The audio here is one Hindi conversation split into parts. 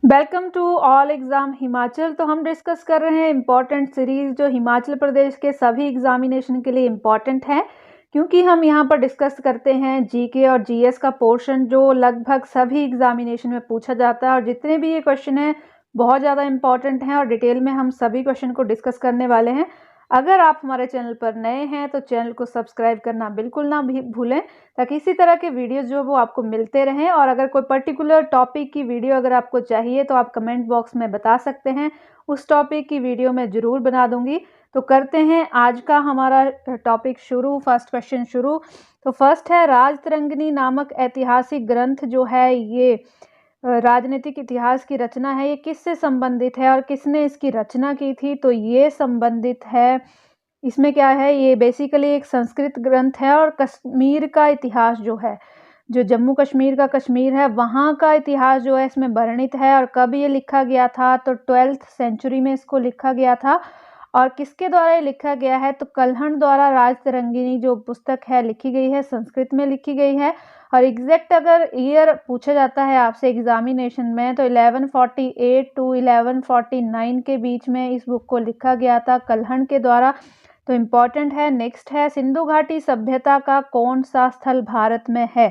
Welcome to all exam Himachal. तो हम डिस्कस कर रहे हैं इम्पॉर्टेंट सीरीज़ जो हिमाचल प्रदेश के सभी एग्जामिनेशन के लिए इम्पॉर्टेंट है, क्योंकि हम यहाँ पर डिस्कस करते हैं जीके और जीएस का पोर्शन जो लगभग सभी एग्जामिनेशन में पूछा जाता है और जितने भी ये क्वेश्चन हैं बहुत ज़्यादा इम्पॉर्टेंट हैं और डिटेल में हम सभी क्वेश्चन को डिस्कस करने वाले हैं। अगर आप हमारे चैनल पर नए हैं तो चैनल को सब्सक्राइब करना बिल्कुल ना भी भूलें, ताकि इसी तरह के वीडियोस जो वो आपको मिलते रहें। और अगर कोई पर्टिकुलर टॉपिक की वीडियो अगर आपको चाहिए तो आप कमेंट बॉक्स में बता सकते हैं, उस टॉपिक की वीडियो मैं ज़रूर बना दूंगी। तो करते हैं आज का हमारा टॉपिक शुरू, फर्स्ट क्वेश्चन शुरू। तो फर्स्ट है, राजतरंगिणी नामक ऐतिहासिक ग्रंथ जो है ये राजनीतिक इतिहास की रचना है, ये किससे संबंधित है और किसने इसकी रचना की थी? तो ये संबंधित है, इसमें क्या है, ये बेसिकली एक संस्कृत ग्रंथ है और कश्मीर का इतिहास जो है, जो जम्मू कश्मीर का कश्मीर है वहाँ का इतिहास जो है इसमें वर्णित है। और कब ये लिखा गया था? तो 12th सेंचुरी में इसको लिखा गया था। और किसके द्वारा ये लिखा गया है? तो कल्हण द्वारा राजतरंगिणी जो पुस्तक है लिखी गई है, संस्कृत में लिखी गई है। और एग्जैक्ट अगर ईयर पूछा जाता है आपसे एग्जामिनेशन में तो 1148 टू 1149 के बीच में इस बुक को लिखा गया था कल्हण के द्वारा। तो इम्पॉर्टेंट है। नेक्स्ट है, सिंधु घाटी सभ्यता का कौन सा स्थल भारत में है?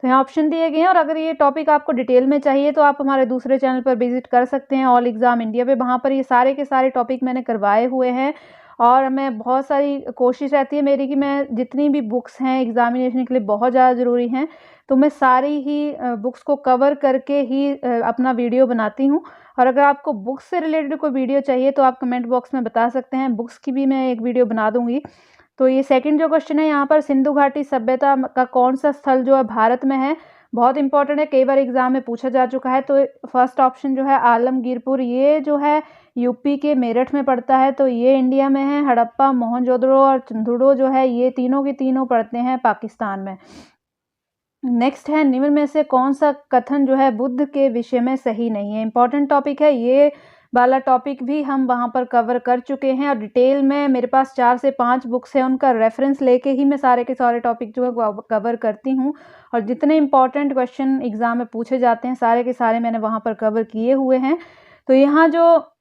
तो यहाँ ऑप्शन दिए गए हैं। और अगर ये टॉपिक आपको डिटेल में चाहिए तो आप हमारे दूसरे चैनल पर विजिट कर सकते हैं, ऑल एग्ज़ाम इंडिया पे। वहाँ पर ये सारे के सारे टॉपिक मैंने करवाए हुए हैं। और मैं बहुत सारी कोशिश रहती है मेरी कि मैं जितनी भी बुक्स हैं एग्जामिनेशन के लिए बहुत ज़्यादा ज़रूरी हैं, तो मैं सारी ही बुक्स को कवर करके ही अपना वीडियो बनाती हूँ। और अगर आपको बुक्स से रिलेटेड कोई वीडियो चाहिए तो आप कमेंट बॉक्स में बता सकते हैं, बुक्स की भी मैं एक वीडियो बना दूंगी। तो ये सेकंड जो क्वेश्चन है यहाँ पर, सिंधु घाटी सभ्यता का कौन सा स्थल जो है भारत में है, बहुत इंपॉर्टेंट है, कई बार एग्जाम में पूछा जा चुका है। तो फर्स्ट ऑप्शन जो है आलमगीरपुर, ये जो है यूपी के मेरठ में पड़ता है, तो ये इंडिया में है। हड़प्पा, मोहनजोदड़ो और चंदुड़ो जो है ये तीनों के तीनों पड़ते हैं पाकिस्तान में। नेक्स्ट है, निम्न में से कौन सा कथन जो है बुद्ध के विषय में सही नहीं है? इंपॉर्टेंट टॉपिक है, ये वाला टॉपिक भी हम वहाँ पर कवर कर चुके हैं और डिटेल में मेरे पास 4 से 5 बुक्स हैं, उनका रेफरेंस लेके ही मैं सारे के सारे टॉपिक जो है कवर करती हूँ। और जितने इंपॉर्टेंट क्वेश्चन एग्जाम में पूछे जाते हैं सारे के सारे मैंने वहाँ पर कवर किए हुए हैं। तो यहाँ जो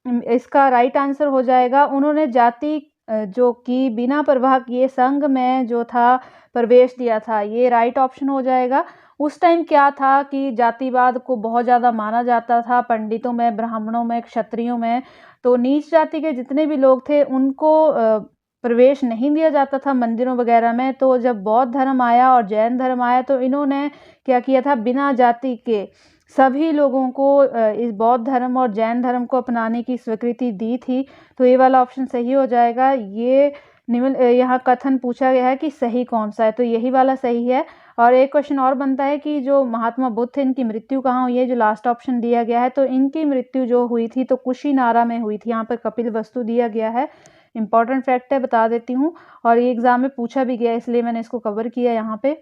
इसका राइट आंसर हो जाएगा, उन्होंने जाति जो कि बिना परवाह किए संघ में जो था प्रवेश दिया था, ये राइट ऑप्शन हो जाएगा। उस टाइम क्या था कि जातिवाद को बहुत ज़्यादा माना जाता था पंडितों में, ब्राह्मणों में, क्षत्रियों में। तो नीच जाति के जितने भी लोग थे उनको प्रवेश नहीं दिया जाता था मंदिरों वगैरह में। तो जब बौद्ध धर्म आया और जैन धर्म आया तो इन्होंने क्या किया था, बिना जाति के सभी लोगों को इस बौद्ध धर्म और जैन धर्म को अपनाने की स्वीकृति दी थी। तो ये वाला ऑप्शन सही हो जाएगा। ये निम्न यहाँ कथन पूछा गया है कि सही कौन सा है, तो यही वाला सही है। और एक क्वेश्चन और बनता है कि जो महात्मा बुद्ध थे इनकी मृत्यु कहाँ हुई है? जो लास्ट ऑप्शन दिया गया है, तो इनकी मृत्यु जो हुई थी तो कुशीनारा में हुई थी। यहाँ पर कपिल वस्तु दिया गया है, इंपॉर्टेंट फैक्ट है, बता देती हूँ। और ये एग्जाम में पूछा भी गया इसलिए मैंने इसको कवर किया यहाँ पे।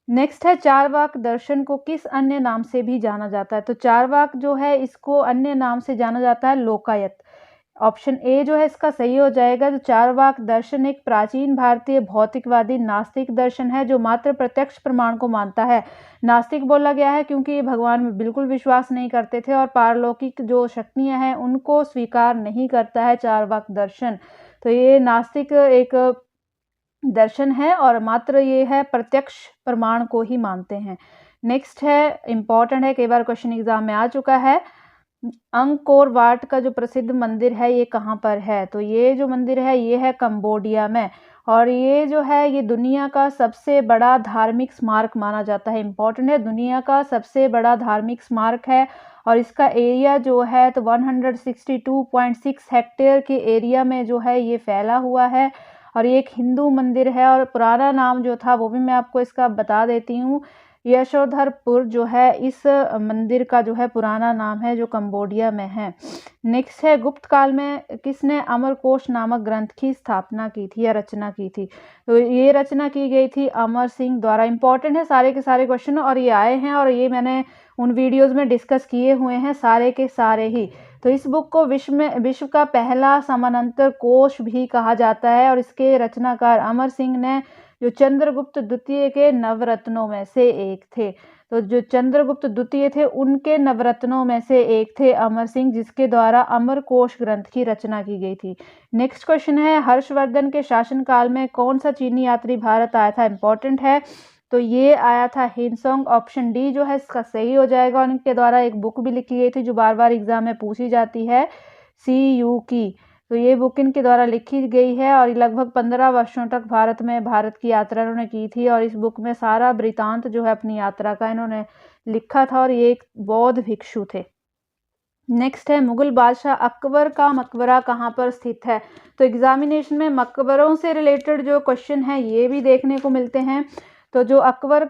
नेक्स्ट है, चारवाक दर्शन को किस अन्य नाम से भी जाना जाता है? तो चारवाक जो है इसको अन्य नाम से जाना जाता है लोकायत। ऑप्शन ए जो है इसका सही हो जाएगा। तो चारवाक दर्शन एक प्राचीन भारतीय भौतिकवादी नास्तिक दर्शन है जो मात्र प्रत्यक्ष प्रमाण को मानता है। नास्तिक बोला गया है क्योंकि ये भगवान में बिल्कुल विश्वास नहीं करते थे और पारलौकिक जो शक्तियां हैं उनको स्वीकार नहीं करता है चारवाक दर्शन। तो ये नास्तिक एक दर्शन है और मात्र ये है प्रत्यक्ष प्रमाण को ही मानते हैं। नेक्स्ट है, इंपॉर्टेंट है, कई बार क्वेश्चन एग्जाम में आ चुका है, अंकोर वाट का जो प्रसिद्ध मंदिर है ये कहाँ पर है? तो ये जो मंदिर है ये है कंबोडिया में। और ये जो है ये दुनिया का सबसे बड़ा धार्मिक स्मारक माना जाता है। इंपॉर्टेंट है, दुनिया का सबसे बड़ा धार्मिक स्मारक है। और इसका एरिया जो है तो 162.6 हेक्टेयर के एरिया में जो है ये फैला हुआ है। और ये एक हिंदू मंदिर है और पुराना नाम जो था वो भी मैं आपको इसका बता देती हूँ। यशोधरपुर जो है इस मंदिर का जो है पुराना नाम है जो कंबोडिया में है। नेक्स्ट है, गुप्त काल में किसने अमरकोश नामक ग्रंथ की स्थापना की थी या रचना की थी? तो ये रचना की गई थी अमर सिंह द्वारा। इंपॉर्टेंट है सारे के सारे क्वेश्चन और ये आए हैं और ये मैंने उन वीडियोस में डिस्कस किए हुए हैं सारे के सारे ही। तो इस बुक को विश्व का पहला समानांतर कोश भी कहा जाता है और इसके रचनाकार अमर सिंह ने जो चंद्रगुप्त द्वितीय के नवरत्नों में से एक थे। तो जो चंद्रगुप्त द्वितीय थे उनके नवरत्नों में से एक थे अमर सिंह, जिसके द्वारा अमरकोश ग्रंथ की रचना की गई थी। नेक्स्ट क्वेश्चन है, हर्षवर्धन के शासनकाल में कौन सा चीनी यात्री भारत आया था? इंपॉर्टेंट है। तो ये आया था हिनसोंग। ऑप्शन डी जो है इसका सही हो जाएगा। और इनके द्वारा एक बुक भी लिखी गई थी जो बार बार एग्जाम में पूछी जाती है, CU की। तो ये बुक इनके द्वारा लिखी गई है और लगभग 15 वर्षों तक भारत की यात्रा इन्होंने की थी। और इस बुक में सारा वृतांत जो है अपनी यात्रा का इन्होंने लिखा था और ये एक बौद्ध भिक्षु थे। नेक्स्ट है, मुगल बादशाह अकबर का मकबरा कहाँ पर स्थित है? तो एग्जामिनेशन में मकबरों से रिलेटेड जो क्वेश्चन है ये भी देखने को मिलते हैं। तो जो अकबर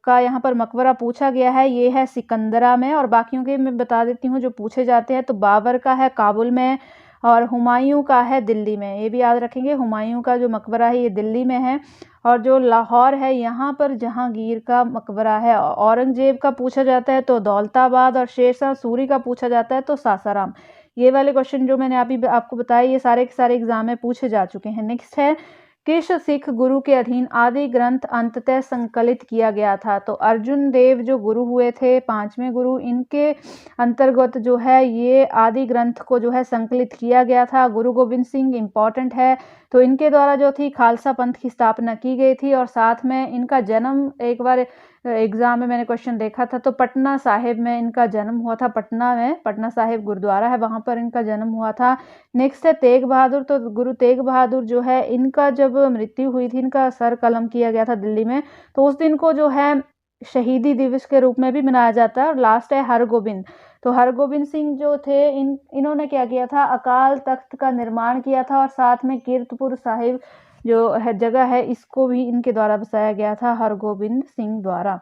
का यहाँ पर मकबरा पूछा गया है ये है सिकंदरा में, और बाकियों के मैं बता देती हूँ जो पूछे जाते हैं। तो बाबर का है काबुल में और हुमायूं का है दिल्ली में। ये भी याद रखेंगे, हुमायूं का जो मकबरा है ये दिल्ली में है। और जो लाहौर है यहाँ पर जहांगीर का मकबरा है। औरंगजेब का पूछा जाता है तो दौलताबाद, और शेरशाह सूरी का पूछा जाता है तो सासाराम। ये वाले क्वेश्चन जो मैंने अभी आपको बताया ये सारे के सारे एग्जाम में पूछे जा चुके हैं। नेक्स्ट है, किस सिख गुरु के अधीन आदि ग्रंथ अंततः संकलित किया गया था? तो अर्जुन देव जो गुरु हुए थे, 5वें गुरु, इनके अंतर्गत जो है ये आदि ग्रंथ को जो है संकलित किया गया था। गुरु गोविंद सिंह इंपॉर्टेंट है। तो इनके द्वारा जो थी खालसा पंथ की स्थापना की गई थी। और साथ में इनका जन्म एक बार एग्जाम में मैंने क्वेश्चन देखा था, तो पटना साहिब में इनका जन्म हुआ था। पटना में पटना साहिब गुरुद्वारा है, वहां पर इनका जन्म हुआ था। नेक्स्ट है तेग बहादुर। तो गुरु तेग बहादुर जो है इनका जब मृत्यु हुई थी, इनका सर कलम किया गया था दिल्ली में, तो उस दिन को जो है शहीदी दिवस के रूप में भी मनाया जाता है। और लास्ट है हरगोबिंद। तो हरगोबिंद सिंह जो थे इन्होंने क्या किया था, अकाल तख्त का निर्माण किया था। और साथ में कीरतपुर साहिब जो है जगह है इसको भी इनके द्वारा बसाया गया था हरगोबिंद सिंह द्वारा।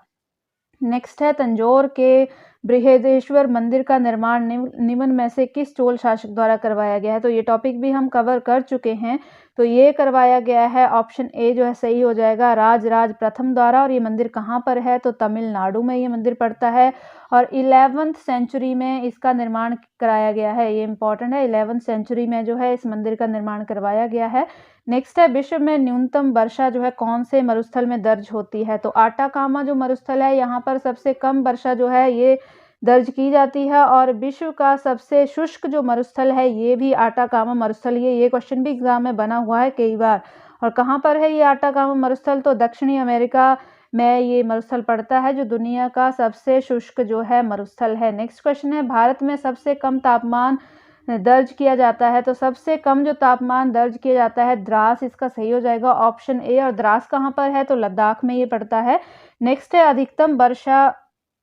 नेक्स्ट है, तंजौर के बृहदेश्वर मंदिर का निर्माण निम्न में से किस चोल शासक द्वारा करवाया गया है? तो ये टॉपिक भी हम कवर कर चुके हैं। तो ये करवाया गया है, ऑप्शन ए जो है सही हो जाएगा, राजराज प्रथम द्वारा। और ये मंदिर कहाँ पर है? तो तमिलनाडु में ये मंदिर पड़ता है। और 11वीं सेंचुरी में इसका निर्माण कराया गया है। ये इंपॉर्टेंट है, 11वीं सेंचुरी में जो है इस मंदिर का निर्माण करवाया गया है। नेक्स्ट है, विश्व में न्यूनतम वर्षा जो है कौन से मरुस्थल में दर्ज होती है? तो आटाकामा जो मरुस्थल है यहाँ पर सबसे कम वर्षा जो है ये दर्ज की जाती है। और विश्व का सबसे शुष्क जो मरुस्थल है ये भी आटाकामा मरुस्थल। ये क्वेश्चन भी एग्जाम में बना हुआ है कई बार। और कहाँ पर है ये आटाकामा मरुस्थल? तो दक्षिणी अमेरिका में ये मरुस्थल पड़ता है, जो दुनिया का सबसे शुष्क जो है मरुस्थल है। नेक्स्ट क्वेश्चन है, भारत में सबसे कम तापमान दर्ज किया जाता है? तो सबसे कम जो तापमान दर्ज किया जाता है द्रास, इसका सही हो जाएगा ऑप्शन ए। और द्रास कहाँ पर है? तो लद्दाख में ये पड़ता है। नेक्स्ट है, अधिकतम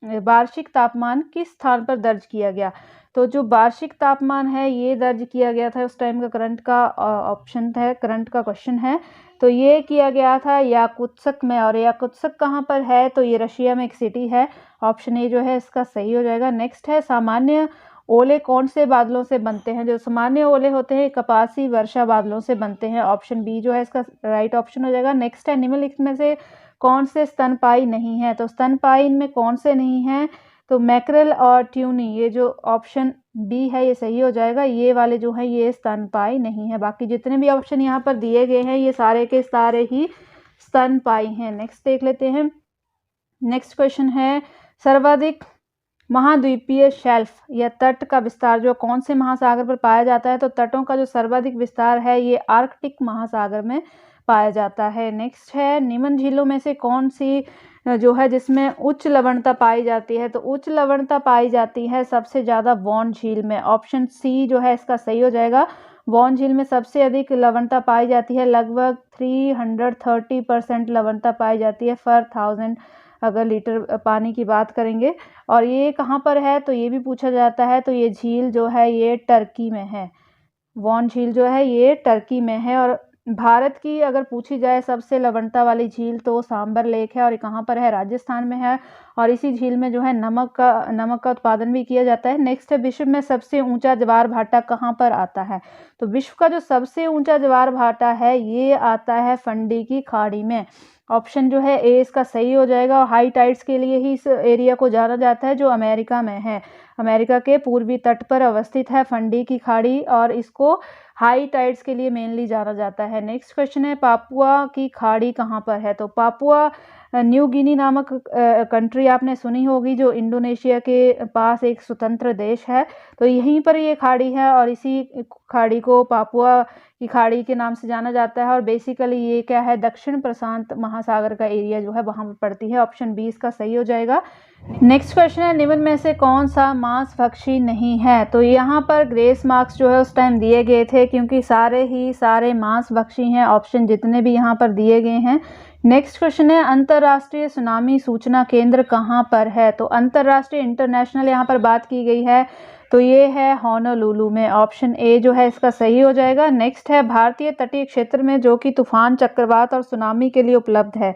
वार्षिक तापमान किस स्थान पर दर्ज किया गया? तो जो वार्षिक तापमान है ये दर्ज किया गया था उस टाइम का करंट का ऑप्शन है, करंट का क्वेश्चन है। तो ये किया गया था याकुत्स्क में। और याकुत्स्क कहाँ पर है? तो ये रशिया में एक सिटी है। ऑप्शन ए जो है इसका सही हो जाएगा। नेक्स्ट है, सामान्य ओले कौन से बादलों से बनते हैं? जो सामान्य ओले होते हैं कपासी वर्षा बादलों से बनते हैं। ऑप्शन बी जो है इसका राइट ऑप्शन हो जाएगा। नेक्स्ट है, निम्नलिखित में से कौन से स्तनपायी नहीं है? तो स्तनपायी इनमें कौन से नहीं है? तो मैकरेल और ट्यूनी, ये जो ऑप्शन बी है ये सही हो जाएगा। ये वाले जो है ये स्तनपायी नहीं है। बाकी जितने भी ऑप्शन यहाँ पर दिए गए हैं ये सारे के सारे ही स्तनपायी हैं। नेक्स्ट देख लेते हैं। नेक्स्ट क्वेश्चन है, सर्वाधिक महाद्वीपीय शेल्फ या तट का विस्तार जो कौन से महासागर पर पाया जाता है? तो तटों का जो सर्वाधिक विस्तार है ये आर्कटिक महासागर में पाया जाता है। नेक्स्ट है, निम्न झीलों में से कौन सी जो है जिसमें उच्च लवणता पाई जाती है? तो उच्च लवणता पाई जाती है सबसे ज्यादा वॉन झील में। ऑप्शन सी जो है इसका सही हो जाएगा। वॉन झील में सबसे अधिक लवणता पाई जाती है, लगभग 330% लवणता पाई जाती है पर 1000 अगर लीटर पानी की बात करेंगे। और ये कहाँ पर है? तो ये भी पूछा जाता है। तो ये झील जो है ये टर्की में है। वॉन झील जो है ये टर्की में है। और भारत की अगर पूछी जाए सबसे लवणता वाली झील तो सांबर लेक है। और ये कहाँ पर है? राजस्थान में है। और इसी झील में जो है नमक का उत्पादन भी किया जाता है। नेक्स्ट है, विश्व में सबसे ऊंचा ज्वार भाटा कहाँ पर आता है? तो विश्व का जो सबसे ऊंचा ज्वार भाटा है ये आता है फंडी की खाड़ी में। ऑप्शन जो है ए इसका सही हो जाएगा। और हाई टाइड्स के लिए ही इस एरिया को जाना जाता है जो अमेरिका में है। अमेरिका के पूर्वी तट पर अवस्थित है फंडी की खाड़ी, और इसको हाई टाइड्स के लिए मेनली जाना जाता है। नेक्स्ट क्वेश्चन है, पापुआ की खाड़ी कहाँ पर है? तो पापुआ न्यू गिनी नामक कंट्री आपने सुनी होगी, जो इंडोनेशिया के पास एक स्वतंत्र देश है। तो यहीं पर ये खाड़ी है और इसी खाड़ी को पापुआ की खाड़ी के नाम से जाना जाता है। और बेसिकली ये क्या है, दक्षिण प्रशांत महासागर का एरिया जो है वहाँ पर पड़ती है। ऑप्शन 20 का सही हो जाएगा। नेक्स्ट क्वेश्चन है, निम्न में से कौन सा मांसभक्षी नहीं है? तो यहाँ पर ग्रेस मार्क्स जो है उस टाइम दिए गए थे, क्योंकि सारे मांसभक्षी हैं। ऑप्शन जितने भी यहाँ पर दिए गए हैं। नेक्स्ट क्वेश्चन है, अंतर्राष्ट्रीय सुनामी सूचना केंद्र कहाँ पर है? तो अंतर्राष्ट्रीय इंटरनेशनल यहाँ पर बात की गई है, तो ये है होनोलुलु में। ऑप्शन ए जो है इसका सही हो जाएगा। नेक्स्ट है, भारतीय तटीय क्षेत्र में जो कि तूफान, चक्रवात और सुनामी के लिए उपलब्ध है,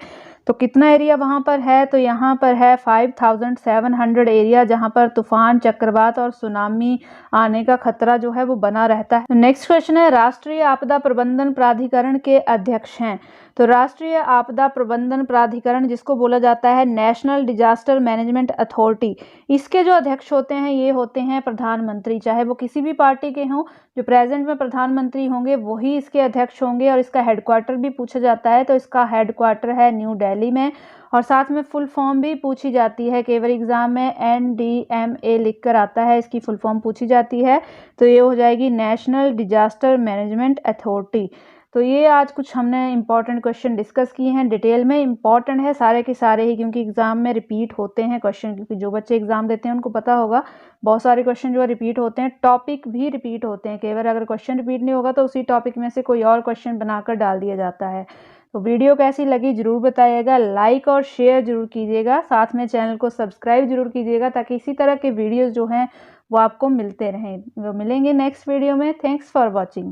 तो कितना एरिया वहाँ पर है? तो यहाँ पर है 5700 एरिया, जहाँ पर तूफान, चक्रवात और सुनामी आने का खतरा जो है वो बना रहता है। नेक्स्ट क्वेश्चन है, राष्ट्रीय आपदा प्रबंधन प्राधिकरण के अध्यक्ष हैं? तो राष्ट्रीय आपदा प्रबंधन प्राधिकरण, जिसको बोला जाता है नेशनल डिजास्टर मैनेजमेंट अथॉरिटी, इसके जो अध्यक्ष होते हैं ये होते हैं प्रधानमंत्री। चाहे वो किसी भी पार्टी के हों, जो प्रेजेंट में प्रधानमंत्री होंगे वही इसके अध्यक्ष होंगे। और इसका हेडक्वार्टर भी पूछा जाता है, तो इसका हेडक्वार्टर है न्यू दिल्ली में। और साथ में फुल फॉर्म भी पूछी जाती है, कई बार एग्जाम में NDMA लिखकर आता है, इसकी फुल फॉर्म पूछी जाती है, तो ये हो जाएगी नेशनल डिजास्टर मैनेजमेंट अथॉरिटी। तो ये आज कुछ हमने इंपॉर्टेंट क्वेश्चन डिस्कस किए हैं। डिटेल में इंपॉर्टेंट है सारे के सारे ही, क्योंकि एग्जाम में रिपीट होते हैं क्वेश्चन, क्योंकि जो बच्चे एग्जाम देते हैं उनको पता होगा बहुत सारे क्वेश्चन जो है रिपीट होते हैं। टॉपिक भी रिपीट होते हैं, कई बार अगर क्वेश्चन रिपीट नहीं होगा तो उसी टॉपिक में से कोई और क्वेश्चन बनाकर डाल दिया जाता है। तो वीडियो कैसी लगी जरूर बताइएगा, लाइक और शेयर जरूर कीजिएगा, साथ में चैनल को सब्सक्राइब जरूर कीजिएगा, ताकि इसी तरह के वीडियोस जो हैं वो आपको मिलते रहें। वो मिलेंगे नेक्स्ट वीडियो में। Thanks for watching.